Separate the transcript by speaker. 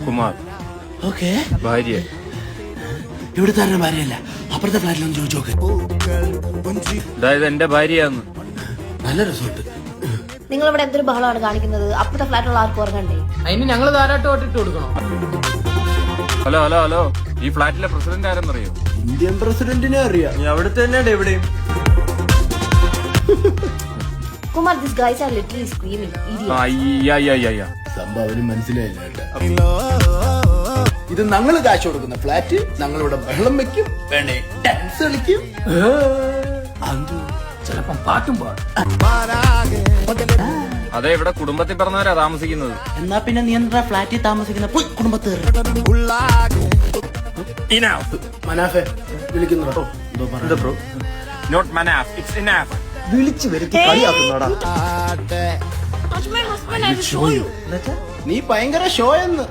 Speaker 1: Kumar.
Speaker 2: Okay.
Speaker 1: ഭാര്യ
Speaker 2: ഇവിടുത്തെ ആരുടെ ഭാര്യയല്ല, അപ്പുറത്തെ ഫ്ലാറ്റിലൊന്ന് ചോദിച്ചു നോക്ക്.
Speaker 1: അതായത് എന്റെ ഭാര്യയാന്ന്.
Speaker 2: നല്ല റിസോർട്ട്.
Speaker 3: നിങ്ങൾ ഇവിടെ എന്തൊരു ബഹളമാണ് കാണിക്കുന്നത്? അപ്പുറത്തെ ഫ്ലാറ്റിലുള്ള ആർക്കും ഉറങ്ങണ്ടേ?
Speaker 4: അതിന് ഞങ്ങൾ ധാരാട്ടമായിട്ട് ഇട്ട് കൊടുക്കണം.
Speaker 1: ഹലോ ഹലോ ഹലോ, ഈ ഫ്ലാറ്റിലെ പ്രസിഡന്റ് ആരെന്നറിയോ?
Speaker 2: ഇന്ത്യൻ പ്രസിഡന്റിനെ അറിയാം.
Speaker 1: അവിടുത്തെ തന്നെയാണ് എവിടെയും.
Speaker 3: Kumar, these guys are literally screaming. Idiots.
Speaker 2: സംഭവം മനസ്സിലായില്ല കേട്ടോ. ഇത് ഞങ്ങള് കാശ് കൊടുക്കുന്ന ഫ്ലാറ്റ്, ഞങ്ങളിവിടെ ബഹളം വെക്കും, വേണേ ഡാൻസ് കളിക്കും, ചിലപ്പം പാട്ടും പാടും.
Speaker 1: അതെ, ഇവിടെ കുടുംബത്തിൽ പറഞ്ഞവരാ താമസിക്കുന്നത്.
Speaker 2: എന്നാ പിന്നെ നീ എന്താ ഫ്ലാറ്റിൽ താമസിക്കുന്ന കുടുംബത്ത് മനാഫെ വിളിക്കുന്നു.
Speaker 1: Not Manaf, it's enough.
Speaker 2: വിളിച്ചു വരുത്തി കളിയാക്കുന്നോടാ.
Speaker 3: Touch my husband, I will show you.
Speaker 2: നീ ഭയങ്കര ഷോ എന്ന്